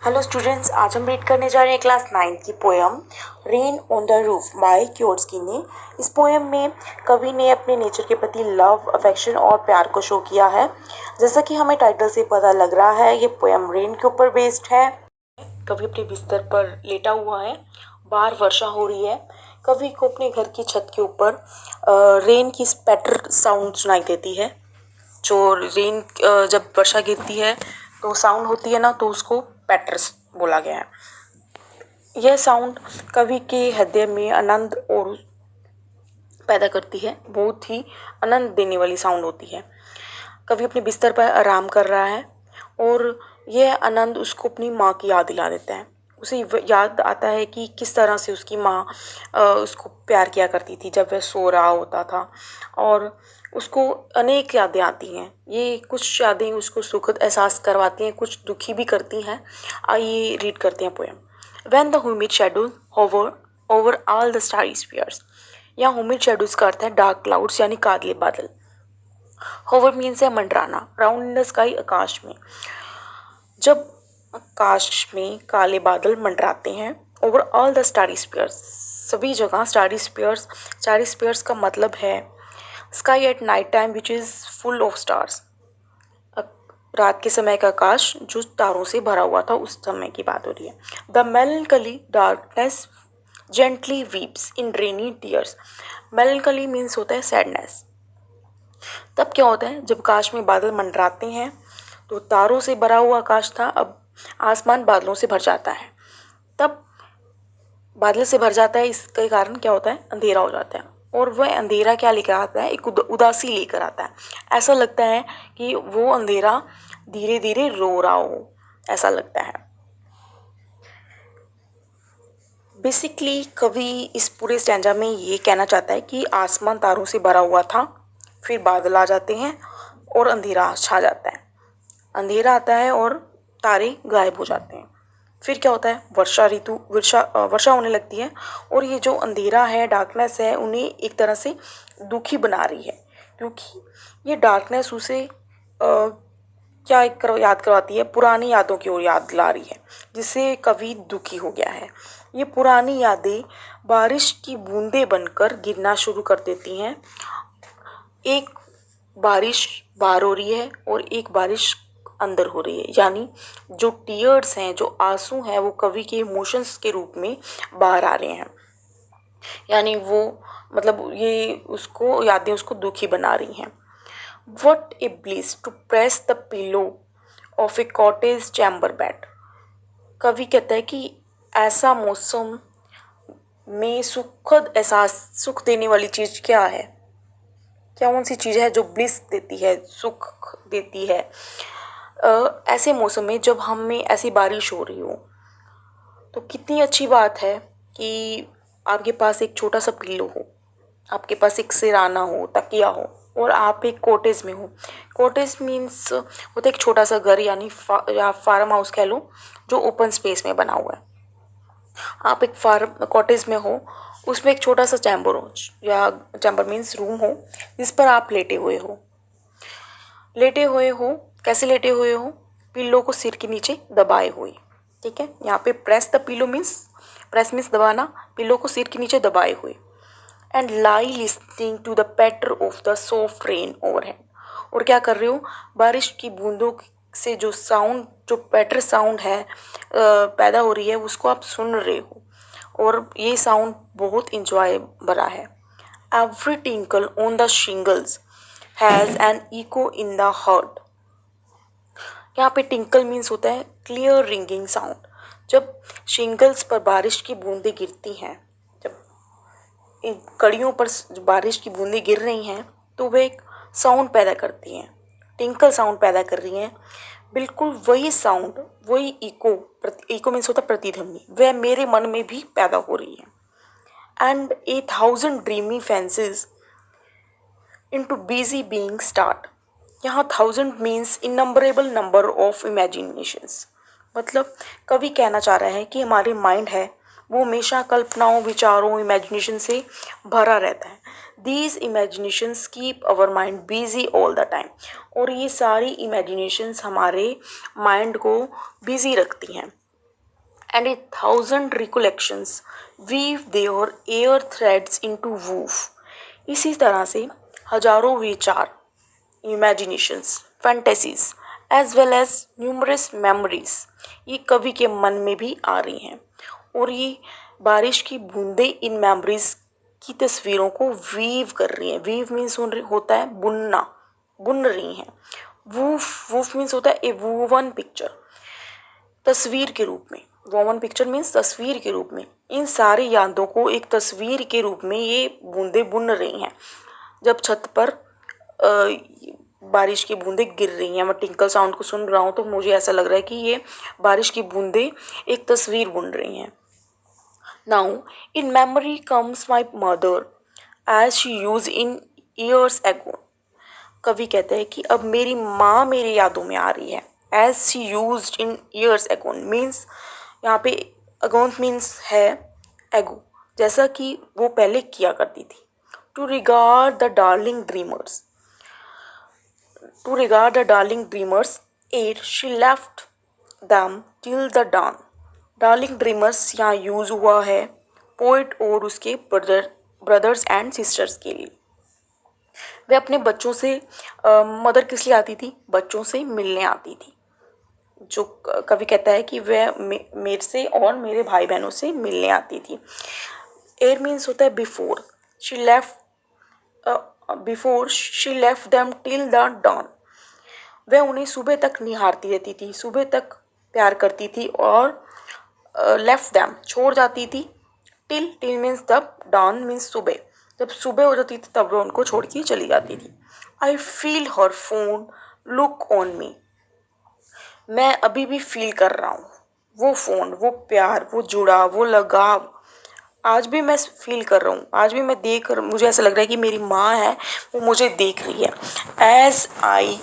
Hello students, आज हम read करने जा रहे हैं क्लास 9 की poem rain on the roof by कियोट्स्की। इस पोयम में कवि ने अपने नेचर के प्रति लव, अफेक्शन और प्यार को शो किया है। जैसा कि हमें टाइटल से पता लग रहा है, ये पोयम रेन के ऊपर बेस्ड है। कवि अपने बिस्तर पर लेटा हुआ है, बाहर वर्षा हो रही है। कवि को अपने घर की छत के ऊपर रेन की स्पैटर साउंड सुनाई देती है। जो रेन जब वर्षा गिरती है तो साउंड होती है ना, तो उसको पैटर्स बोला गया है। यह साउंड कवि के हृदय में आनंद और पैदा करती है। बहुत ही आनंद देने वाली साउंड होती है। कवि अपने बिस्तर पर आराम कर रहा है और यह आनंद उसको अपनी माँ की याद दिला देता है। उसे याद आता है कि किस तरह से उसकी माँ उसको प्यार किया करती थी जब वह सो रहा होता था, और उसको अनेक यादें आती हैं। ये कुछ यादें उसको सुखद एहसास करवाती हैं, कुछ दुखी भी करती हैं। आइए रीड करते हैं poem. When the humid shadow hover over all the starry spheres. यहाँ ह्यूमिड शेडोज का अर्थ है डार्क क्लाउड्स, यानी काले बादल। होवर मीन्स है मंडराना, राउंड इन द स्काई, आकाश में। जब आकाश में काले बादल मंडराते हैं, over all the starry spheres, सभी जगह स्टारी स्फीयर्स का मतलब है sky at night time which is full of stars. रात के समय का आकाश जो तारों से भरा हुआ था, उस समय की बात हो रही है। The मेलनकली darkness gently weeps in rainy tears. मेलनकली means होता है सैडनेस। तब क्या होता है, जब आकाश में बादल मंडराते हैं तो तारों से भरा हुआ आकाश था, अब आसमान बादलों से भर जाता है। तब बादल से भर जाता है, इसके कारण क्या होता है, अंधेरा हो जाता है। और वह अंधेरा क्या लेकर आता है, एक उदासी लेकर आता है। ऐसा लगता है कि वो अंधेरा धीरे धीरे रो रहा हो, ऐसा लगता है। बेसिकली कवि इस पूरे स्टैंजा में ये कहना चाहता है कि आसमान तारों से भरा हुआ था, फिर बादल आ जाते हैं और अंधेरा छा जाता है। अंधेरा आता है और तारे गायब हो जाते हैं। फिर क्या होता है, वर्षा होने लगती है। और ये जो अंधेरा है, डार्कनेस है, उन्हें एक तरह से दुखी बना रही है, क्योंकि ये डार्कनेस उसे याद करवाती है, पुरानी यादों की ओर याद दिला रही है, जिससे कवि दुखी हो गया है। ये पुरानी यादें बारिश की बूंदें बनकर गिरना शुरू कर देती हैं। एक बारिश बाहर हो रही है और एक बारिश अंदर हो रही है, यानी जो टीयर्स हैं, जो आंसू हैं, वो कवि के इमोशंस के रूप में बाहर आ रहे हैं। यानी वो मतलब ये उसको यादें उसको दुखी बना रही हैं। What a bliss to press the pillow of a cottage chamber bed। कवि कहता है कि ऐसा मौसम में सुखद एहसास, सुख देने वाली चीज क्या है, क्या कौन सी चीज है जो ब्लिस देती है, सुख देती है। ऐसे मौसम में जब हमें ऐसी बारिश हो रही हो, तो कितनी अच्छी बात है कि आपके पास एक छोटा सा पिल्लो हो, आपके पास एक सिराना हो, तकिया हो, और आप एक कॉटेज में हो। कॉटेज मीन्स होता है एक छोटा सा घर, यानी या फार्म हाउस कह लो, जो ओपन स्पेस में बना हुआ है। आप एक फार्म कॉटेज में हो, उसमें एक छोटा सा चैम्बर हो, या चैम्बर मीन्स रूम हो, जिस पर आप लेटे हुए हो। कैसे लेटे हुए हो, पिल्लो को सिर के नीचे दबाए हुए। ठीक है, यहाँ पे press the pillow means, press means दबाना, पिल्लो को सिर के नीचे दबाए हुए। And lie listening to the patter of the soft rain overhead. और क्या कर रहे हो, बारिश की बूंदों से जो साउंड, जो पैटर साउंड है पैदा हो रही है, उसको आप सुन रहे हो, और ये साउंड बहुत इंजॉय भरा है। Every tinkle on the shingles has an echo in the heart. यहाँ पे टिंकल मीन्स होता है क्लियर रिंगिंग साउंड। जब शिंगल्स पर बारिश की बूंदें गिरती हैं, जब इन कड़ियों पर बारिश की बूंदें गिर रही हैं, तो वे एक साउंड पैदा करती हैं, टिंकल साउंड पैदा कर रही हैं। बिल्कुल वही साउंड, वही इको, इको मीन्स होता है प्रतिध्वनि, वह मेरे मन में भी पैदा हो रही है। And 1,000 dreamy fancies into busy being start. यहाँ 1000 मीन्स इनम्बरेबल नंबर ऑफ इमेजिनेशंस। मतलब कवि कहना चाह रहा है कि हमारे माइंड है, वो हमेशा कल्पनाओं, विचारों, इमेजिनेशन से भरा रहता है। These imaginations keep our mind busy all the time. और ये सारी इमेजिनेशंस हमारे माइंड को बिजी रखती हैं। and 1,000 recollections weave their air threads into woof. इसी तरह से हजारों विचार, imaginations, fantasies, as well as numerous memories ये कवि के मन में भी आ रही हैं और ये बारिश की बूंदें इन मेमोरीज की तस्वीरों को वीव कर रही हैं. वीव मीन्स होता है बुनना, बुन रही हैं. वूफ वूफ मीन्स होता है ए वूवन पिक्चर, तस्वीर के रूप में. वोवन पिक्चर मीन्स तस्वीर के रूप में. इन सारी यादों को एक तस्वीर के रूप में ये बूंदें बुन रही हैं. जब छत पर बारिश की बूंदें गिर रही हैं, मैं टिंकल साउंड को सुन रहा हूँ तो मुझे ऐसा लग रहा है कि ये बारिश की बूंदें एक तस्वीर बुन रही हैं. Now, in memory comes my mother as she used in years ago. कवि कहते हैं कि अब मेरी माँ मेरी यादों में आ रही है. As she used in years ago means यहाँ पे ago means है ago, जैसा कि वो पहले किया करती थी. To regard the darling dreamers. To regard the darling dreamers, ere she left them till the dawn. Darling dreamers यहाँ यूज हुआ है पोइट और उसके ब्रदर्स एंड सिस्टर्स के लिए. वे अपने बच्चों से मदर किस लिए आती थी? बच्चों से मिलने आती थी. जो कवि कहता है कि वह मेरे से और मेरे भाई बहनों से मिलने आती थी. एयर मीन्स होता है before. Before she left them till the dawn. वह उन्हें सुबह तक निहारती रहती थी, सुबह तक प्यार करती थी और लेफ्ट दैम छोड़ जाती थी. टिल मीन्स तब, डॉन मीन्स सुबह. जब सुबह हो जाती थी तब वो उनको छोड़ के चली जाती थी. I feel her phone look on me. मैं अभी भी फील कर रहा हूँ वो फोन, वो प्यार, वो जुड़ा, वो लगाव आज भी मैं फील कर रहा हूँ. आज भी मैं देख कर मुझे ऐसा लग रहा है कि मेरी माँ है, वो मुझे देख रही है. As I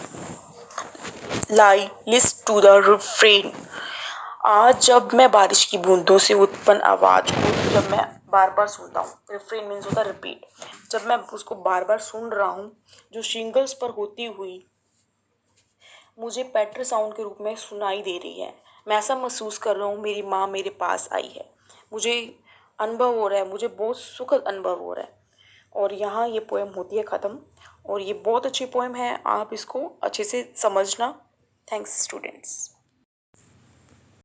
lie list to the refrain. आज जब मैं बारिश की बूंदों से उत्पन्न आवाज को जब मैं बार बार सुनता हूँ, रिफ्रेन मीन्स होता है रिपीट. जब मैं उसको बार बार सुन रहा हूँ जो शिंगल्स पर होती हुई मुझे पैटर साउंड के रूप में सुनाई दे रही है, मैं ऐसा महसूस कर रहा हूँ मेरी माँ मेरे पास आई है. मुझे अनुभव हो रहा है, मुझे बहुत सुखद अनुभव हो रहा है. और यहाँ ये पोएम होती है ख़त्म. और ये बहुत अच्छी पोएम है, आप इसको अच्छे से समझना. Thanks students.